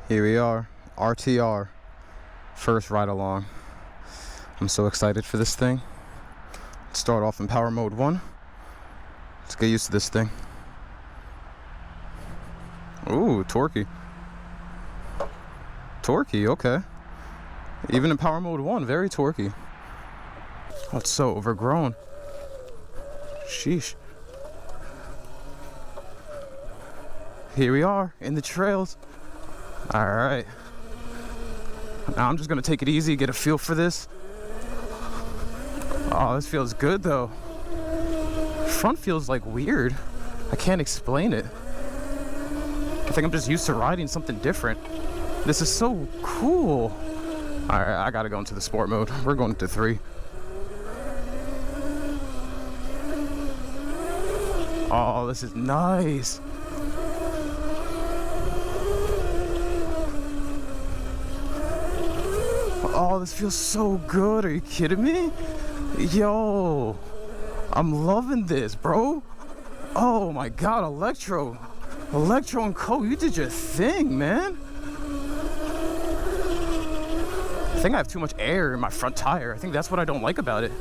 Here we are, RTR, first ride along. I'm so excited for this thing. Let's start off in power mode 1. Let's get used to this thing. Ooh, torquey. Torquey, okay. Even in power mode 1, very torquey. Oh, it's so overgrown. Sheesh. Here we are in the trails. All right. Now I'm just gonna take it easy, get a feel for this. Oh, this feels good though. Front feels like weird. I can't explain it. I think I'm just used to riding something different. This is so cool. All right, I gotta go into the sport mode. We're going to 3. Oh, this is nice. Oh, this feels so good. Are you kidding me? Yo, I'm loving this, bro. Oh my God, Electro Co, you did your thing, man. I think I have too much air in my front tire. I think that's what I don't like about it.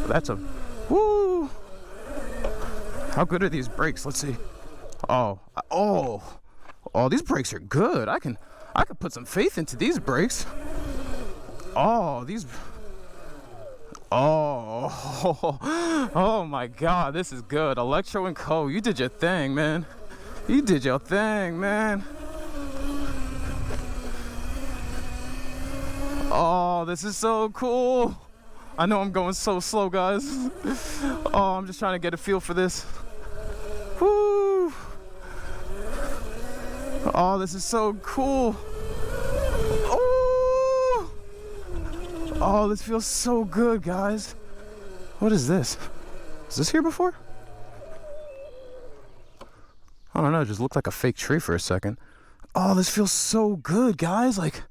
That's a, woo. How good are these brakes? Let's see. Oh, these brakes are good. I could put some faith into these brakes. Oh, oh my God, this is good. Electro Co, you did your thing, man. You did your thing, man. Oh, this is so cool. I know I'm going so slow, guys. Oh, I'm just trying to get a feel for this. Woo. Oh, this is so cool. Oh, this feels so good, guys. What is this? Was this here before? I don't know, it just looked like a fake tree for a second. Oh, this feels so good, guys. Like,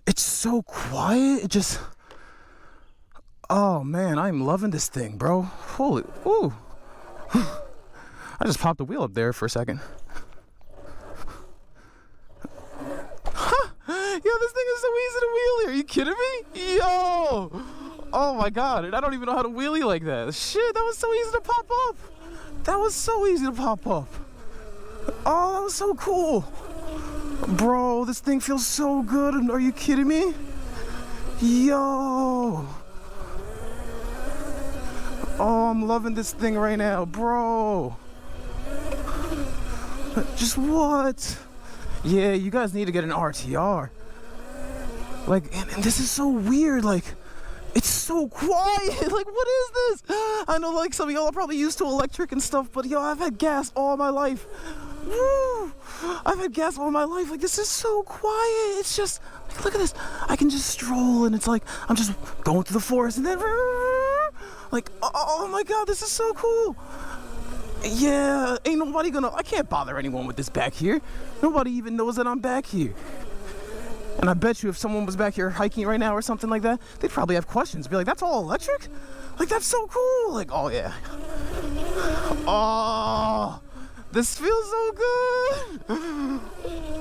it's so quiet. It just, oh man, I'm loving this thing, bro. Holy, ooh. I just popped the wheel up there for a second. Yo, this thing is so easy to wheelie. Are you kidding me? Yo! Oh my God, and I don't even know how to wheelie like that. Shit, that was so easy to pop up. That was so easy to pop up. Oh, that was so cool. Bro, this thing feels so good. Are you kidding me? Yo! Oh, I'm loving this thing right now, bro. Just what? Yeah, you guys need to get an RTR. Like, and this is so weird. Like, it's so quiet. Like, what is this? I know, like, some of y'all are probably used to electric and stuff, but yo, I've had gas all my life. Woo! I've had gas all my life. Like, this is so quiet. It's just, like, look at this. I can just stroll, and it's like I'm just going through the forest, and then, like, oh my God, this is so cool. Yeah, ain't nobody I can't bother anyone with this back here. Nobody even knows that I'm back here. And I bet you if someone was back here hiking right now or something like that, they'd probably have questions. Be like, that's all electric? Like, that's so cool. Like, oh yeah. Oh, this feels so good.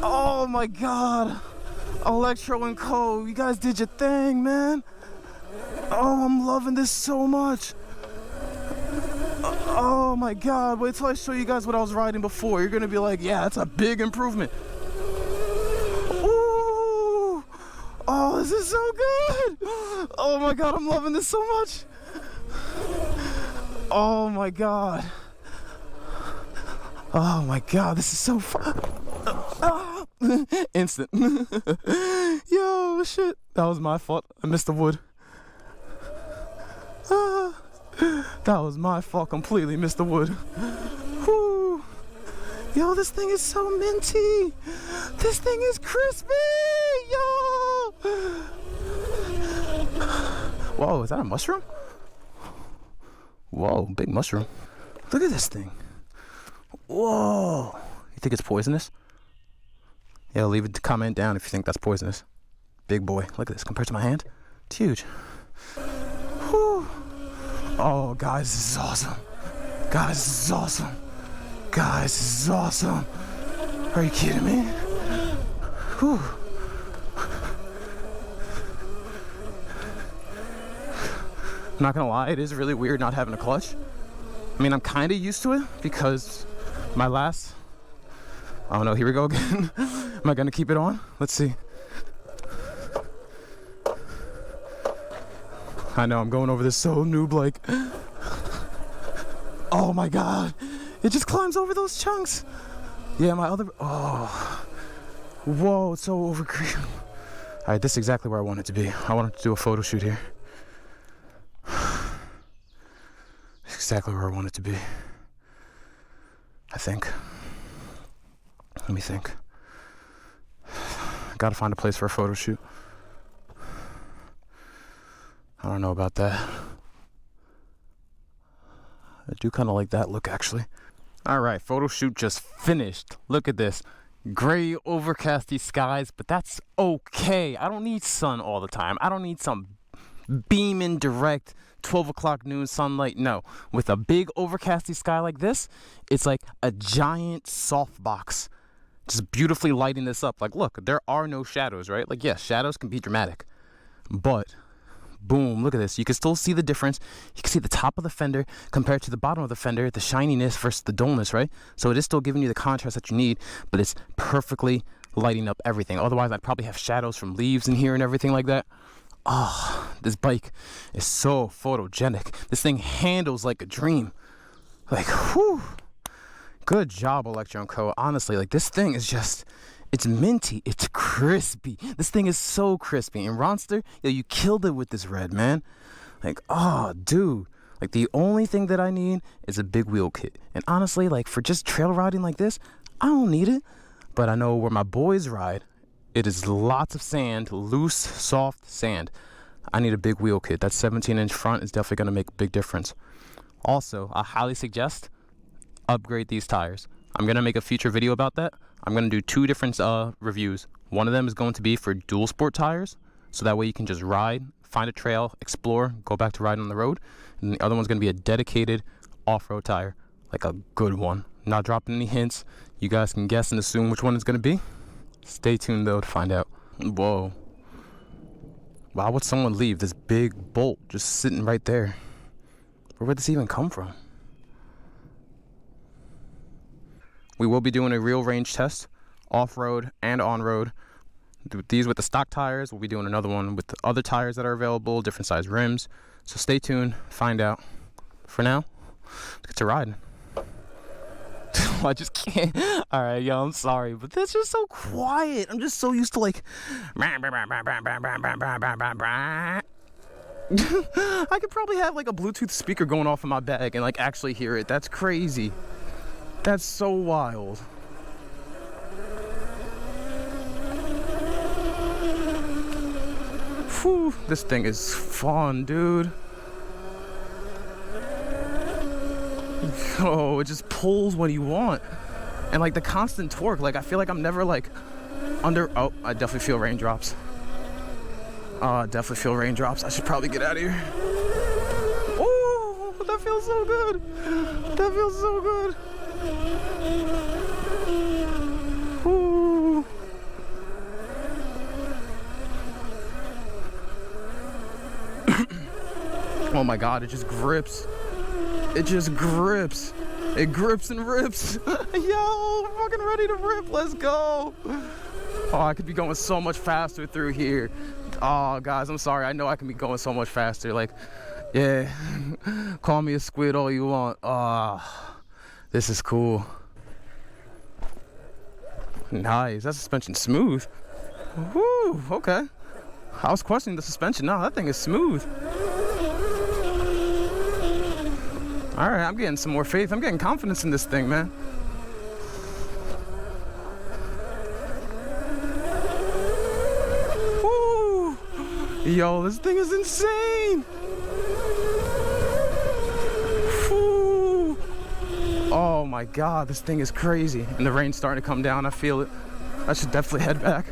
Oh my God. Electro Co, you guys did your thing, man. Oh, I'm loving this so much. Oh my God, wait till I show you guys what I was riding before. You're gonna be like, yeah, that's a big improvement. Ooh! Oh, this is so good. Oh my God, I'm loving this so much. Oh my God. Oh my God, this is so fun. Instant. Yo, shit. That was my fault. I missed the wood. That was my fault. Completely missed the wood. Whew. Yo, this thing is so minty. This thing is crispy. Yo. Whoa, is that a mushroom? Whoa, big mushroom. Look at this thing. Whoa. You think it's poisonous? Yeah, leave a comment down if you think that's poisonous. Big boy. Look at this. Compared to my hand, it's huge. Whew. Oh, guys, this is awesome. Guys, this is awesome. Guys, this is awesome. Are you kidding me? Whew. I'm not gonna lie, it is really weird not having a clutch. I mean, I'm kind of used to it because my last, oh no, here we go again. Am I gonna keep it on? Let's see. I know, I'm going over this so noob-like. Oh my God, it just climbs over those chunks. Yeah, my other, oh. Whoa, it's so overgreen. All right, this is exactly where I want it to be. I wanted to do a photo shoot here. Exactly where I want it to be. I think. Let me think. Gotta find a place for a photo shoot. I don't know about that. I do kind of like that look, actually. All right, photo shoot just finished. Look at this. Gray, overcasty skies, but that's okay. I don't need sun all the time. I don't need some beaming direct 12 o'clock noon sunlight. No, with a big overcasty sky like this, it's like a giant softbox just beautifully lighting this up. Like, look, there are no shadows, right? Like, yes, shadows can be dramatic, but boom, look at this. You can still see the difference. You can see the top of the fender compared to the bottom of the fender, the shininess versus the dullness, right? So it is still giving you the contrast that you need, but it's perfectly lighting up everything. Otherwise, I'd probably have shadows from leaves in here and everything like that. Oh, this bike is so photogenic. This thing handles like a dream. Like, whew. Good job, Electro Co. Honestly, like, this thing is just, it's minty. It's crispy. This thing is so crispy. And Ronster, yo, you killed it with this red, man. Like, oh, dude. Like, the only thing that I need is a big wheel kit. And honestly, like, for just trail riding like this, I don't need it. But I know where my boys ride, it is lots of sand, loose, soft sand. I need a big wheel kit. That 17-inch front is definitely going to make a big difference. Also, I highly suggest upgrade these tires. I'm going to make a future video about that. I'm going to do 2 different reviews. One of them is going to be for dual sport tires, so that way you can just ride, find a trail, explore, go back to riding on the road. And the other one's going to be a dedicated off-road tire, like a good one. Not dropping any hints. You guys can guess and assume which one it's going to be. Stay tuned, though, to find out. Whoa. Why would someone leave this big bolt just sitting right there? Where would this even come from? We will be doing a real range test, off-road and on-road. These with the stock tires. We'll be doing another one with the other tires that are available, different size rims. So stay tuned, find out. For now, let's get to riding. I just can't. All right, yo, I'm sorry, but that's just so quiet. I'm just so used to, like, I could probably have like a Bluetooth speaker going off in my bag and like actually hear it. That's crazy. That's so wild. Whew, this thing is fun, dude. Oh, it just pulls what you want. And like the constant torque, like I feel like I'm never like under, oh, I definitely feel raindrops. I definitely feel raindrops. I should probably get out of here. Oh, that feels so good. That feels so good. Ooh. Oh my God, it just grips. It just grips. It grips and rips. Yo, we're fucking ready to rip. Let's go. Oh, I could be going so much faster through here. Oh, guys, I'm sorry. I know I can be going so much faster. Like, yeah, call me a squid all you want. Oh, this is cool. Nice. That suspension's smooth. Woo, okay. I was questioning the suspension. No, that thing is smooth. All right, I'm getting some more faith. I'm getting confidence in this thing, man. Woo! Yo, this thing is insane. Woo! Oh my God, this thing is crazy. And the rain's starting to come down. I feel it. I should definitely head back.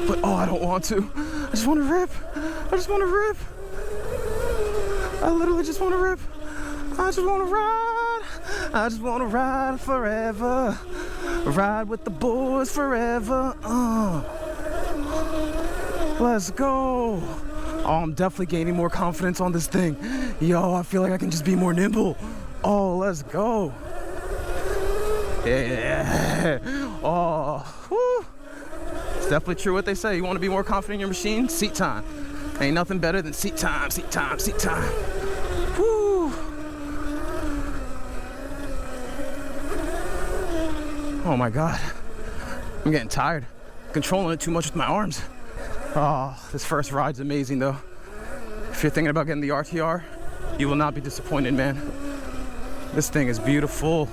But oh, I don't want to. I just want to rip. I just want to rip. I literally just want to rip. I just want to ride. I just want to ride forever. Ride with the boys forever. Let's go. Oh, I'm definitely gaining more confidence on this thing. Yo, I feel like I can just be more nimble. Oh, let's go. Yeah. Oh, whew. It's definitely true what they say. You want to be more confident in your machine? Seat time. Ain't nothing better than seat time, seat time, seat time. Woo. Oh my God. I'm getting tired. Controlling it too much with my arms. Oh, this first ride's amazing though. If you're thinking about getting the RTR, you will not be disappointed, man. This thing is beautiful.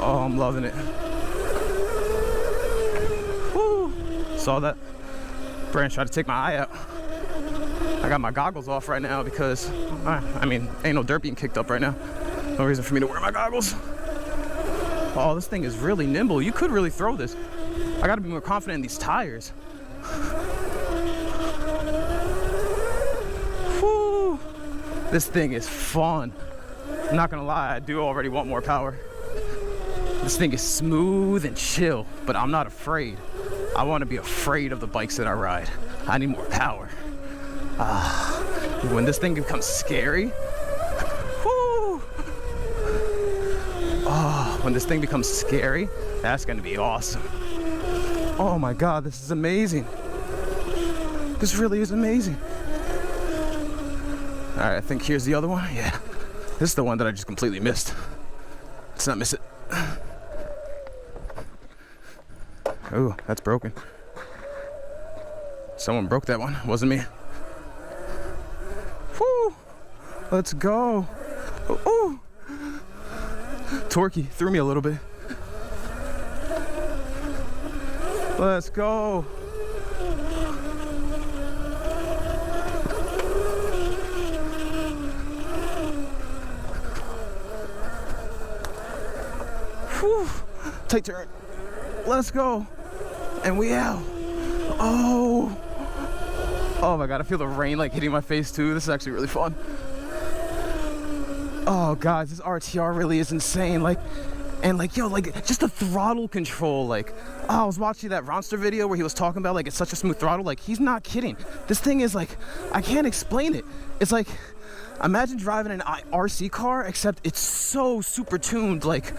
Oh, I'm loving it. Woo! Saw that. Brand tried to take my eye out. I got my goggles off right now because, I mean, ain't no dirt being kicked up right now. No reason for me to wear my goggles. Oh, this thing is really nimble. You could really throw this. I gotta be more confident in these tires. Whew. This thing is fun. I'm not gonna lie, I do already want more power. This thing is smooth and chill, but I'm not afraid. I want to be afraid of the bikes that I ride. I need more power. When this thing becomes scary, whoo, when this thing becomes scary, that's gonna be awesome. Oh my God, this is amazing. This really is amazing. All right, I think here's the other one. Yeah, this is the one that I just completely missed. Let's not miss it. Oh, that's broken. Someone broke that one, wasn't me. Woo! Let's go. Oh, Torquey threw me a little bit. Let's go. Whew. Tight turn. Let's go. And we out. Oh. Oh my God, I feel the rain like hitting my face too. This is actually really fun. Oh guys, this RTR really is insane. Like, and like, yo, like just the throttle control. Like, oh, I was watching that Ronster video where he was talking about like it's such a smooth throttle. Like, he's not kidding. This thing is like, I can't explain it. It's like, imagine driving an RC car, except it's so super tuned. Like,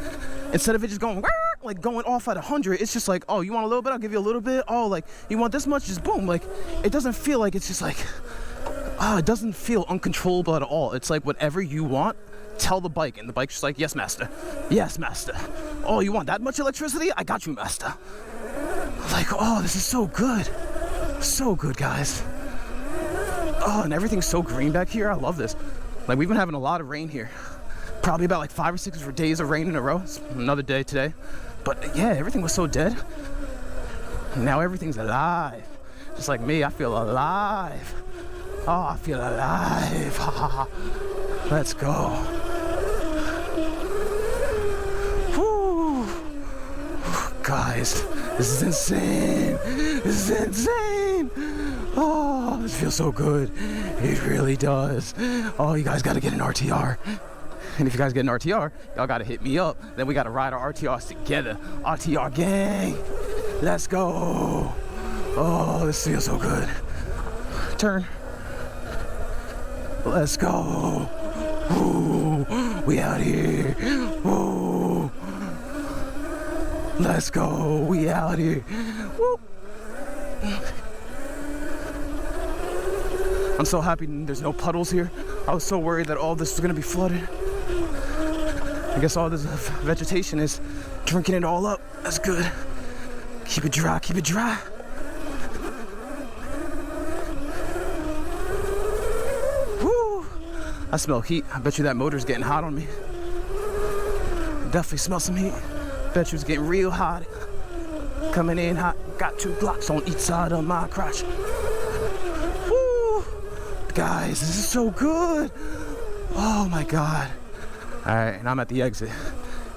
instead of it just going like going off at 100, it's just like, oh, you want a little bit, I'll give you a little bit. Oh, like you want this much, just boom. Like, it doesn't feel like it's just like, it doesn't feel uncontrollable at all. It's like whatever you want, tell the bike, and the bike's just like, yes, master. Yes, master. Oh, you want that much electricity? I got you, master. Like, oh, this is so good. So good, guys. Oh, and everything's so green back here. I love this. Like, we've been having a lot of rain here. Probably about like 5 or 6 days of rain in a row. It's another day today. But yeah, everything was so dead. Now everything's alive. Just like me, I feel alive. Oh, I feel alive. Let's go. Woo. Guys, this is insane. This is insane. Oh, this feels so good. It really does. Oh, you guys got to get an RTR. And if you guys get an RTR, y'all got to hit me up. Then we got to ride our RTRs together. RTR gang. Let's go. Oh, this feels so good. Turn. Let's go. Ooh, we out here. Ooh. Let's go. We out here. Woo. I'm so happy there's no puddles here. I was so worried that all this was gonna be flooded. I guess all this vegetation is drinking it all up. That's good. Keep it dry, keep it dry. Woo! I smell heat. I bet you that motor's getting hot on me. Definitely smell some heat. Bet you it's getting real hot. Coming in hot. Got 2 blocks on each side of my crotch. Woo! Guys, this is so good. Oh my God. All right, and I'm at the exit.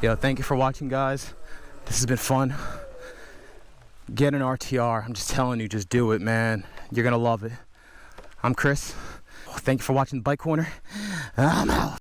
Yo, thank you for watching, guys. This has been fun. Get an RTR. I'm just telling you, just do it, man. You're gonna love it. I'm Chris. Thank you for watching the Bike Corner. I'm out.